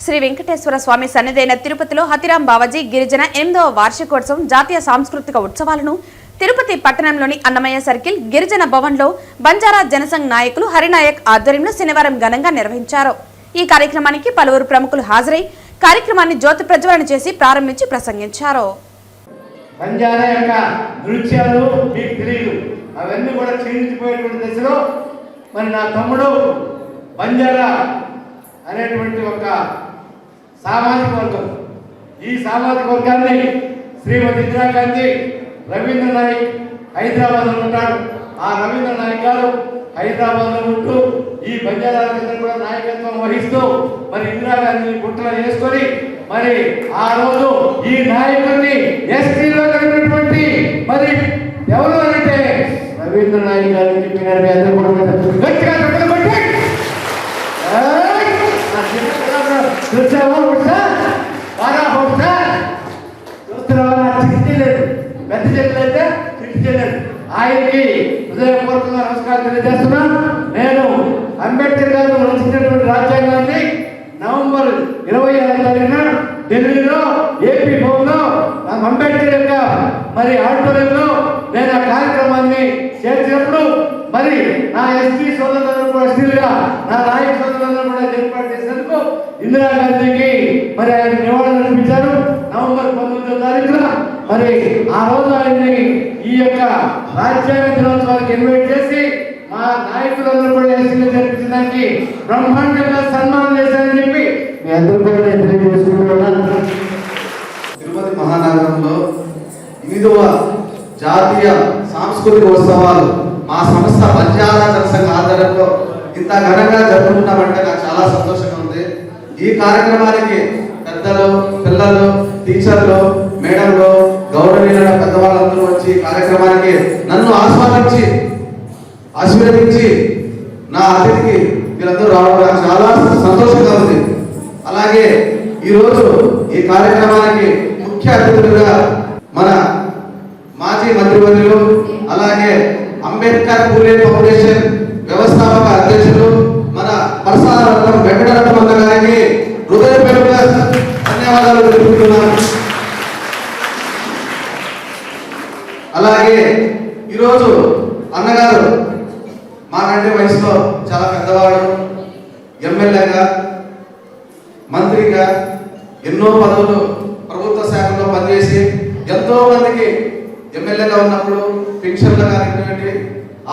శ్రీ వెంకటేశ్వర స్వామి సన్నిధైన తిరుపతిలో హతిరాం బావాజీ గిరిజన 8వ వార్షికోత్సవం జాతీయ సాంస్కృతిక ఉత్సవాలను తిరుపతి పట్టణంలోని అన్నమయ్య సర్కిల్ గిరిజన భవన్లో బంజారా జనసంఘ్ నాయకులు హరినాయక్ ఆధ్వర్యంలో శనివారం ఘనంగా నిర్వహించారు. ఈ కార్యక్రమానికి పలువురు ప్రముఖులు హాజరై కార్యక్రమాన్ని జ్యోతి ప్రజ్వలన చేసి ప్రారంభించి ప్రసంగించారు. బంజారా యొక్క దృశ్యాలు మీకు తెలియదు, అవన్నీ కూడా క్షీణించిపోయేటువంటి దశలో మరి నా తమ్ముడు బంజారా అనేటువంటి ఒక సామాజిక వర్గం, ఈ సామాజిక వర్గాన్ని శ్రీమతి ఇందిరాగాంధీ రవీంద్ర నాయక్ హైదరాబాద్లో ఉంటాడు. ఆ రవీంద్ర నాయక్ గారు హైదరాబాద్లో ఉంటూ ఈ బంజారాలందరూ కూడా నాయకత్వం వహిస్తూ మరి ఇందిరాగాంధీ గుట్టలు చేసుకొని మరి ఆ రోజు ఈ నాయకుడిని ఎస్టీలో కలిగినటువంటి మరి ఎవరు అంటే రవీంద్ర నాయక్ గారు చెప్పినారు. అందరూ కూడా గట్టిగా పెద్ద చెట్లయితే చిట్టిలేదు. ఆయనకి హృదయపూర్వకంగా నమస్కారం తెలియజేస్తున్నా. నేను అంబేద్కర్ గారు రచించినటువంటి రాజ్యాంగాన్ని నవంబర్ 26వ తారీఖున ఢిల్లీలో ఏపీ భవన్లో అంబేద్కర్ యొక్క మరి ఆడిటోరియంలో నేను ఆ కార్యక్రమాన్ని చేసినప్పుడు మరి నా ఎస్టీ సోదరులందరూ కూడా ఎస్టీలుగా నా నాయక సోదరులందరూ కూడా ఏర్పాటు చేసినందుకు ఇందిరాగాంధీకి మరి ఆయన నివాళులు అర్పించారు. నవంబర్ 19వ తారీఖున మరి ఆ రోజు ఆయన్ని ఈ యొక్క రాజ్యాంగ దినోత్సవానికి ఇన్వైట్ చేసి మా నాయకులందరూ కూడా ఎస్టీలు జరిపించడానికి బ్రహ్మాండంగా సన్మానం చేశారని చెప్పి మీ అందరూ కూడా తెలియజేసుకుంటున్నాను. తిరుపతి మహానగరంలో 8వ జాతీయ సాంస్కృతిక ఉత్సవాలు మా సంస్థ బంజారా జనసంఘ ఆధ్వర్యంలో ఇంత ఘనంగా జరుపుకుంటామంటే నాకు చాలా సంతోషంగా ఉంది. ఈ కార్యక్రమానికి పెద్దలు, పిల్లలు, టీచర్లు, మేడంలు, గౌరవనీయులైన పెద్దవాళ్ళందరూ వచ్చి కార్యక్రమానికి నన్ను ఆశీర్వదించి నా అతిథికి వీళ్ళందరూ రావడం నాకు చాలా సంతోషంగా ఉంది. అలాగే ఈరోజు ఈ కార్యక్రమానికి ముఖ్య అతిథులుగా మన మాజీ మంత్రివర్యులు, అలాగే అంబేద్కర్ పూలే ఫౌండేషన్ వ్యవస్థాపక అధ్యక్షులు మన పరసారత్నం వెంకటరత్నం గారికి హృదయపూర్వక ధన్యవాదాలు తెలుపుతున్నాను. అలాగే ఈరోజు అన్నగారు మాకంటే వయసులో చాలా పెద్దవాడు, ఎమ్మెల్యేగా, మంత్రిగా ఎన్నో పదవులు ప్రభుత్వ శాఖలో పనిచేసి ఎంతో మందికి ఎమ్మెల్యేగా ఉన్నప్పుడు పెన్షన్లు కానివ్వండి,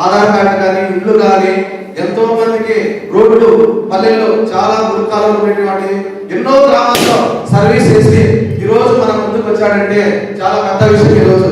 ఆధార్ కార్డు కానీ, ఇళ్ళు కానీ ఎంతో మందికి రోడ్లు పల్లెల్లో చాలా మురుకాలు ఉన్నటువంటి ఎన్నో గ్రామాల్లో సర్వీస్ చేసి ఈరోజు మన ముందుకు వచ్చాడంటే చాలా పెద్ద విషయం. ఈరోజు